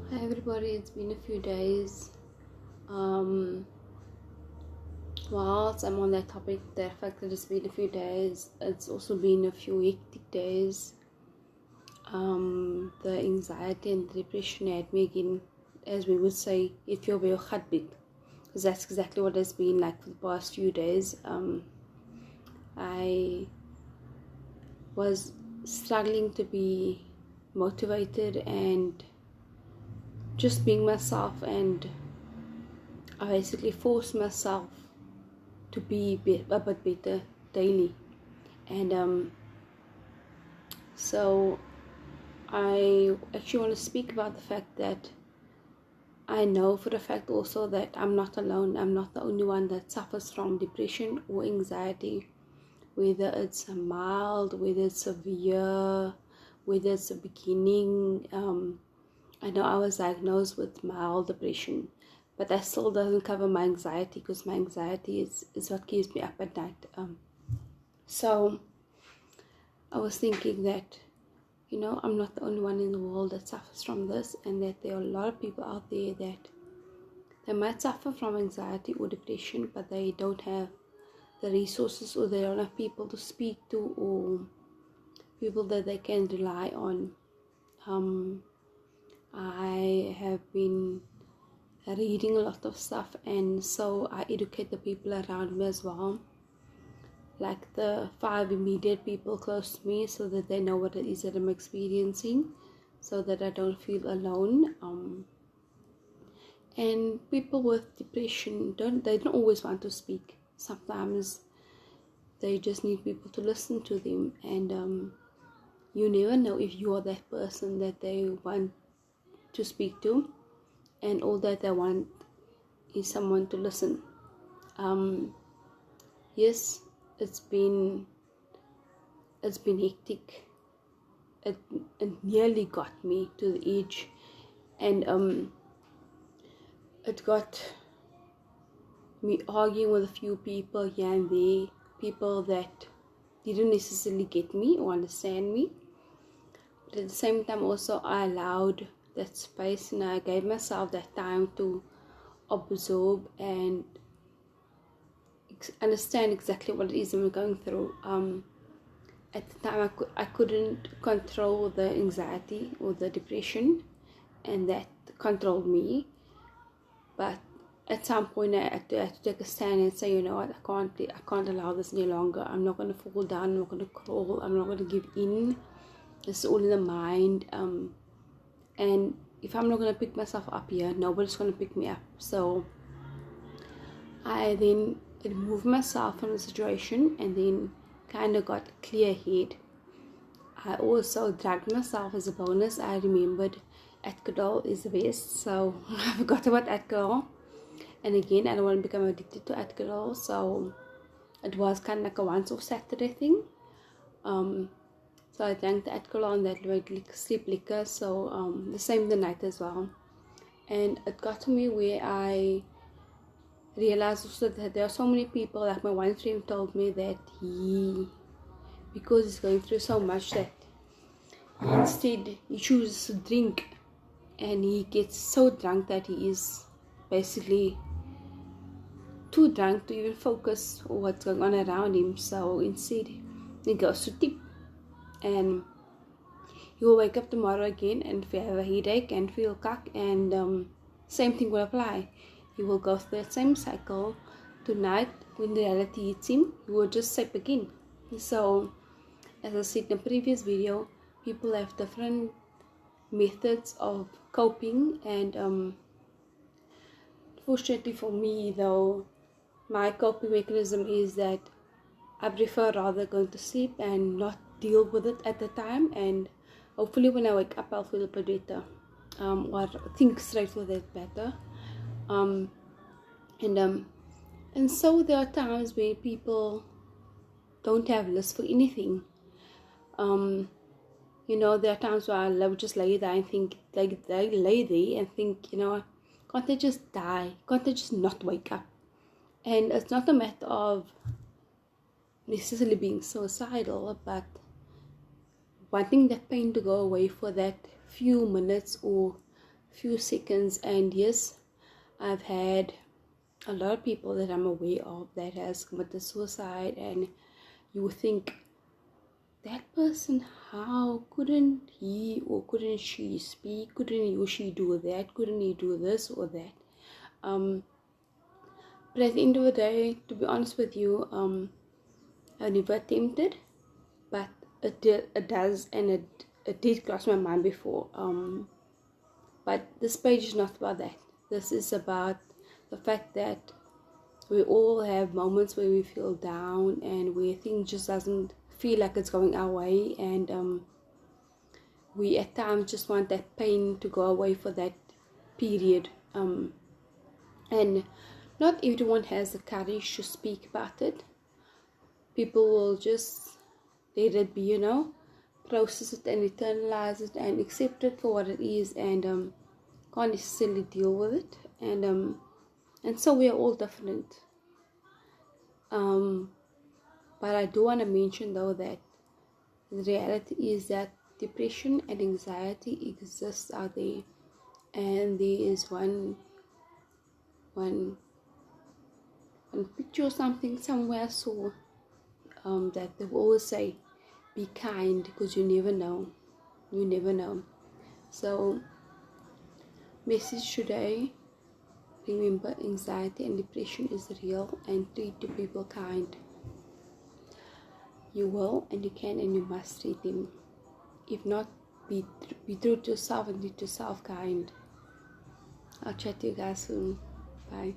Hi everybody, it's been a few days. Um, whilst I'm on that topic, the fact that it's been a few days, it's also been a few hectic days. The anxiety and the depression had me again, as we would say, if you're very heartbeat, because that's exactly what it's been like for the past few days. I was struggling to be motivated and just being myself, and I basically forced myself to be a bit better daily. And so I actually want to speak about the fact that I know for a fact also that I'm not alone. I'm not the only one that suffers from depression or anxiety, whether it's mild, whether it's severe, whether it's a beginning. I know I was diagnosed with mild depression, but that still doesn't cover my anxiety, because my anxiety is what keeps me up at night. So I was thinking that, I'm not the only one in the world that suffers from this, and that there are a lot of people out there that they might suffer from anxiety or depression, but they don't have the resources, or they don't have people to speak to, or people that they can rely on. I have been reading a lot of stuff, and so I educate the people around me as well, like the 5 immediate people close to me, so that they know what it is that I'm experiencing, so that I don't feel alone. And people with depression don't always want to speak. Sometimes they just need people to listen to them, and you never know if you are that person that they want to speak to, and all that they want is someone to listen. Yes, it's been hectic. It nearly got me to the edge, and it got me arguing with a few people here and there, people that didn't necessarily get me or understand me. But at the same time also, I allowed that space, and I gave myself that time to absorb and understand exactly what it is I'm going through. At the time, I couldn't control the anxiety or the depression, and that controlled me. But at some point, I had to take a stand and say, you know what, I can't allow this any longer. I'm not going to fall down. I'm not going to crawl. I'm not going to give in. It's all in the mind. And if I'm not going to pick myself up here, nobody's going to pick me up. So I then removed myself from the situation, and then kind of got a clear head. I also dragged myself as a bonus. I remembered Adderall is the best, so I forgot about Adderall. And again, I don't want to become addicted to Adderall, so it was kind of like a once-off Saturday thing. So I drank the Adderall on that sleep liquor, so the same the night as well. And it got to me where I realized also that there are so many people, like my one friend told me that because he's going through so much, that instead he chooses to drink, and he gets so drunk that he is basically too drunk to even focus on what's going on around him. So instead he goes to tip, and he will wake up tomorrow again and have a headache and feel cock, and same thing will apply. He will go through that same cycle. Tonight, when reality hits him, he will just sip again. So as I said in the previous video, people have different methods of coping, and fortunately for me, though, my coping mechanism is that I prefer rather going to sleep and not deal with it at the time, and hopefully when I wake up I'll feel a bit better, or think straight with it better. And so there are times where people don't have lists for anything. There are times where I love just lay there and think, like, they lay there and think, can't they just die? Can't they just not wake up? And it's not a matter of necessarily being suicidal, but wanting that pain to go away for that few minutes or few seconds. And yes, I've had a lot of people that I'm aware of that has committed suicide, and you think, that person, how couldn't he or couldn't she speak? Couldn't he or she do that? Couldn't he do this or that? But at the end of the day, to be honest with you, I never attempted, but it does, and it did cross my mind before. But this page is not about that. This is about the fact that we all have moments where we feel down and where things just doesn't feel like it's going our way, and we at times just want that pain to go away for that period. And not everyone has the courage to speak about it. People will just let it be, process it and internalize it and accept it for what it is, and can't necessarily deal with it. And so we are all different. But I do want to mention though that the reality is that depression and anxiety exists out there, and there is one picture or something somewhere I saw that they always say, be kind, because you never know. So message today, remember, anxiety and depression is real, and treat the people kind. You will, and you can, and you must treat them. If not, be true to yourself and treat yourself kind. I'll chat to you guys soon. Bye.